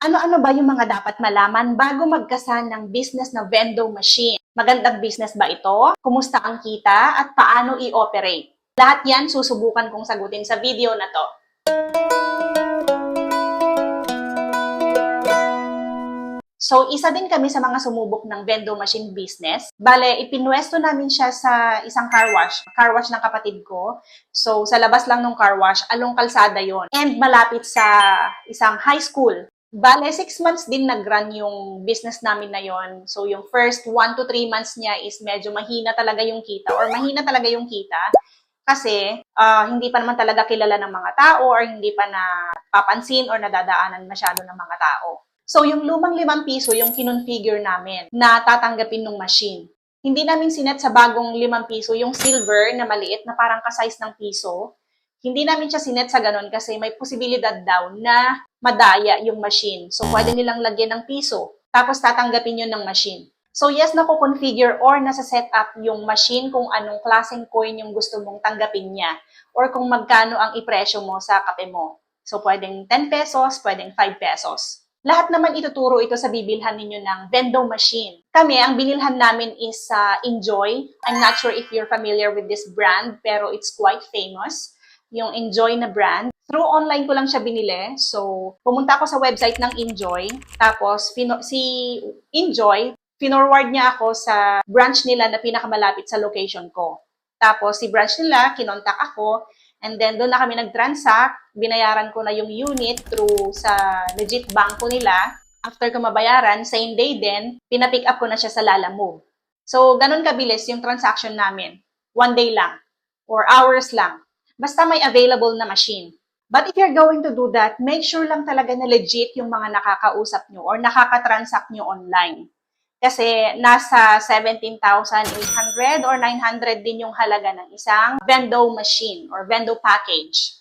Ano-ano ba yung mga dapat malaman bago magkasa ng business na vending machine? Magandang business ba ito? Kumusta ang kita? At paano i-operate? Lahat yan susubukan kong sagutin sa video na to. So, isa din kami sa mga sumubok ng vending machine business. Bale, ipinwesto namin siya sa isang car wash ng kapatid ko. So, sa labas lang ng car wash, along kalsada yon. And malapit sa isang high school. Bale, 6 months din nag-run yung business namin na yon. So, yung first 1 to 3 months niya is medyo mahina talaga yung kita or mahina talaga yung kita kasi hindi pa naman talaga kilala ng mga tao or hindi pa napapansin or nadadaanan masyado ng mga tao. So, yung lumang 5 piso, yung kinonfigure namin na tatanggapin ng machine. Hindi namin sinet sa bagong 5 piso, yung silver na maliit na parang ka-size ng piso. Hindi namin siya sinet sa ganun kasi may posibilidad daw na madaya yung machine. So, pwede nilang lagyan ng piso, tapos tatanggapin yun ng machine. So, yes, nako-configure or nasa-set up yung machine kung anong klaseng coin yung gusto mong tanggapin niya or kung magkano ang ipresyo mo sa kape mo. So, pwedeng 10 pesos, pwedeng 5 pesos. Lahat naman ituturo ito sa bibilhan ninyo ng vending machine. Kami, ang binilhan namin is Enjoy. I'm not sure if you're familiar with this brand, pero it's quite famous. Yung Enjoy na brand. Through online ko lang siya binili. So, pumunta ako sa website ng Enjoy. Tapos, si Enjoy, finorward niya ako sa branch nila na pinakamalapit sa location ko. Tapos, si branch nila, kinontak ako. And then, doon na kami nag-transact. Binayaran ko na yung unit through sa legit banko nila. After ko mabayaran, same day din, pinapick up ko na siya sa Lalamove. So, ganun kabilis yung transaction namin. 1 day lang. Or hours lang. Basta may available na machine. But if you're going to do that, make sure lang talaga na legit yung mga nakakausap nyo or nakaka-transact nyo online. Kasi nasa 17,800 or 900 din yung halaga ng isang vending machine or vending package.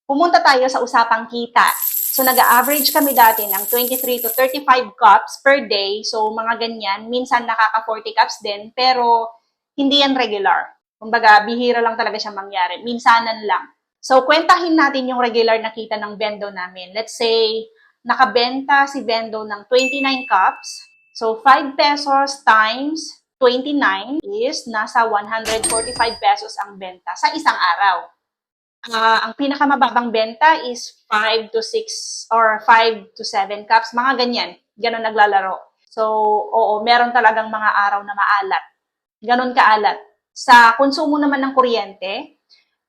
Pumunta tayo sa usapang kita. So, nag-average kami dati ng 23 to 35 cups per day. So, mga ganyan. Minsan nakaka 40 cups din, pero hindi yan regular. Kumbaga, bihira lang talaga siya mangyari. Minsanan lang. So, kwentahin natin yung regular na kita ng vending namin. Let's say, nakabenta si vending ng 29 cups. So, 5 pesos times 29 is nasa 145 pesos ang benta sa isang araw. Ang pinakamababang benta is 5 to 6 or 5 to 7 cups, mga ganyan. Ganon naglalaro. So, oo, meron talagang mga araw na maalat. Ganon kaalat. Sa konsumo naman ng kuryente,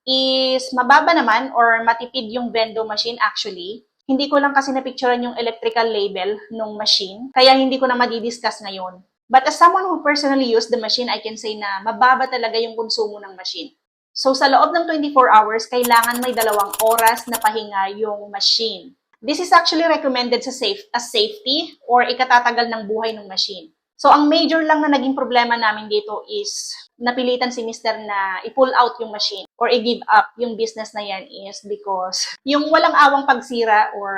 is mababa naman or matipid yung vending machine actually. Hindi ko lang kasi napicturean yung electrical label ng machine, kaya hindi ko na madidiscuss ngayon. But as someone who personally used the machine, I can say na mababa talaga yung konsumo ng machine. So sa loob ng 24 hours, kailangan may 2 oras na pahinga yung machine. This is actually recommended as safety or ikatatagal ng buhay ng machine. So ang major lang na naging problema namin dito is napilitan si Mr. na i-pull out yung machine or i-give up yung business na yan is because yung walang awang pagsira or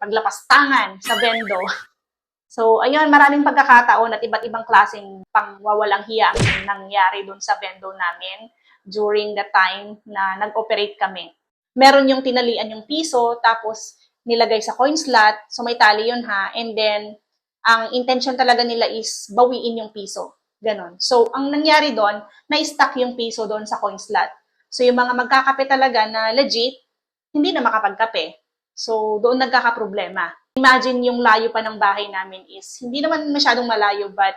paglapastangan sa vendo. So, ayun, maraming pagkakataon at iba't ibang klaseng pangwawalang hiya ang nangyari dun sa vendo namin during the time na nag-operate kami. Meron yung tinalian yung piso, tapos nilagay sa coin slot, so may tali yun ha, and then ang intention talaga nila is bawiin yung piso. Ganon. So, ang nangyari doon, na-stuck yung piso doon sa coin slot. So, yung mga magkakape talaga na legit, hindi na makapagkape. So, doon nagkakaproblema. Imagine yung layo pa ng bahay namin is, hindi naman masyadong malayo, but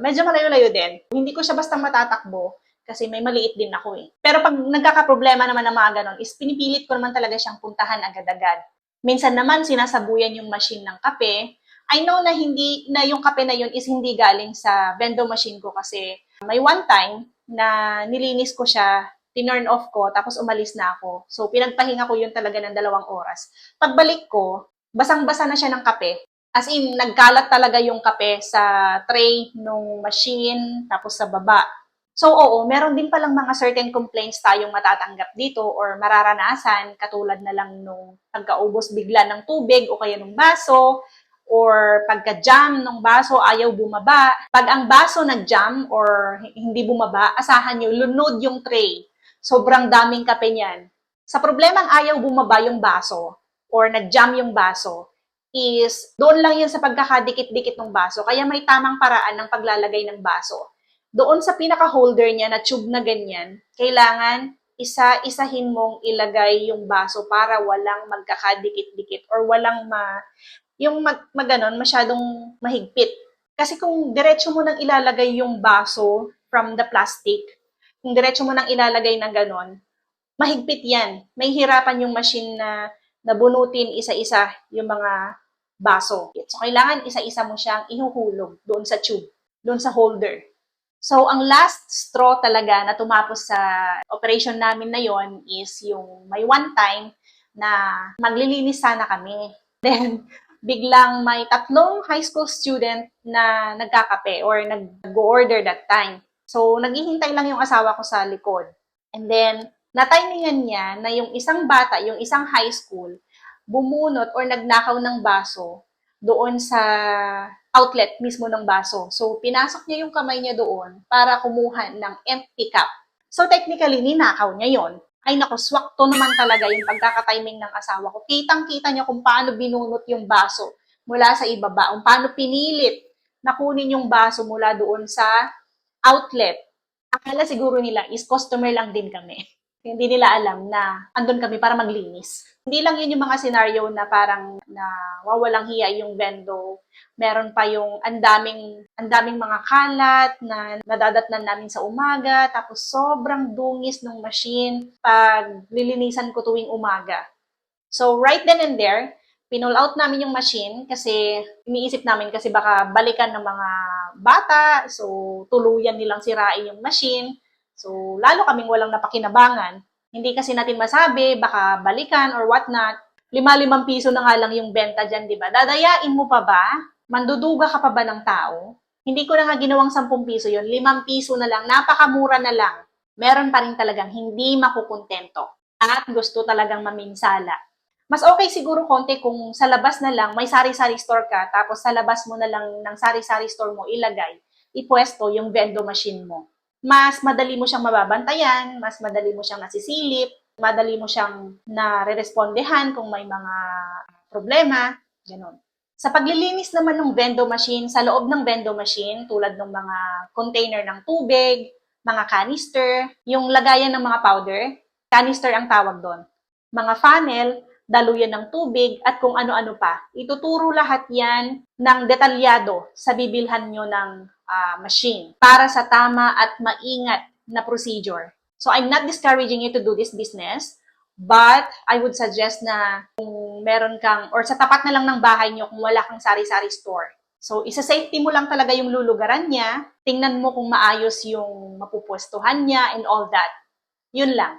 medyo malayo-layo din. Hindi ko siya basta matatakbo kasi may maliit din ako eh. Pero pag nagkakaproblema naman ng mga ganon, is pinipilit ko naman talaga siyang puntahan agad-agad. Minsan naman, sinasabuyan yung machine ng kape. I know na hindi na yung kape na yun is hindi galing sa vending machine ko kasi may one time na nilinis ko siya, tinurn off ko, tapos umalis na ako. So, pinagpahinga ko yun talaga ng 2 oras. Pagbalik ko, basang-basa na siya ng kape. As in, nagkalat talaga yung kape sa tray nung machine, tapos sa baba. So, oo, meron din palang mga certain complaints tayong matatanggap dito or mararanasan, katulad na lang nung pagkaubos bigla ng tubig o kaya ng baso, or pagka-jam ng baso, ayaw bumaba. Pag ang baso nag-jam or hindi bumaba, asahan nyo, lunod yung tray. Sobrang daming kape niyan. Sa problemang ayaw bumaba yung baso or nag-jam yung baso, is doon lang yun sa pagkakadikit-dikit ng baso. Kaya may tamang paraan ng paglalagay ng baso. Doon sa pinaka-holder niya na tube na ganyan, kailangan isa-isahin mong ilagay yung baso para walang magkakadikit-dikit or walang maganon masyadong mahigpit. Kasi kung diretso mo nang ilalagay yung baso from the plastic, kung diretso mo nang ilalagay ng ganon, mahigpit yan. May hirapan yung machine na nabunutin isa-isa yung mga baso. So, kailangan isa-isa mo siyang ihuhulog doon sa tube, doon sa holder. So, ang last straw talaga na tumapos sa operation namin na yon is yung may one time na maglilinis sana kami. Then, biglang may 3 high school student na nagkakape or nag-order that time. So, naghihintay lang yung asawa ko sa likod. And then, na-timingan niya na yung isang bata, yung isang high school, bumunot or nagnakaw ng baso doon sa outlet mismo ng baso. So, pinasok niya yung kamay niya doon para kumuha ng empty cup. So, technically, ninakaw niya yon. Ay naku, swakto naman talaga yung pagkakatiming ng asawa ko. Kitang-kita niya kung paano binunot yung baso mula sa ibaba, kung paano pinilit na kunin yung baso mula doon sa outlet. Akala siguro nila is customer lang din kami. Hindi nila alam na andun kami para maglinis. Hindi lang yun yung mga scenario na parang wawalang hiya yung vendo. Meron pa yung andaming mga kalat na nadadatnan namin sa umaga, tapos sobrang dungis ng machine pag lilinisan ko tuwing umaga. So right then and there, pinull out namin yung machine kasi iniisip namin kasi baka balikan ng mga bata, so tuluyan nilang sirain yung machine. So, lalo kaming walang napakinabangan. Hindi kasi natin masabi, baka balikan or whatnot. 5 piso na nga lang yung benta dyan, di ba? Dadayain mo pa ba? Manduduga ka pa ba ng tao? Hindi ko na nga ginawang 10 piso yun. 5 piso na lang. Napakamura na lang. Meron pa rin talagang hindi makukontento. At gusto talagang maminsala. Mas okay siguro konti kung sa labas na lang, may sari-sari store ka, tapos sa labas mo na lang ng sari-sari store mo ilagay, ipwesto yung vendo machine mo. Mas madali mo siyang mababantayan, mas madali mo siyang nasisilip, madali mo siyang nare-respondehan kung may mga problema, gano'n. Sa paglilinis naman ng vendo machine, sa loob ng vendo machine, tulad ng mga container ng tubig, mga canister, yung lagayan ng mga powder, canister ang tawag doon. Mga funnel, daluyan ng tubig, at kung ano-ano pa. Ituturo lahat yan ng detalyado sa bibilhan nyo ng machine para sa tama at maingat na procedure. So, I'm not discouraging you to do this business, but I would suggest na kung meron kang, or sa tapat na lang ng bahay nyo kung wala kang sari-sari store. So, isa-safety mo lang talaga yung lulugaran niya, tingnan mo kung maayos yung mapupwestuhan niya and all that. Yun lang.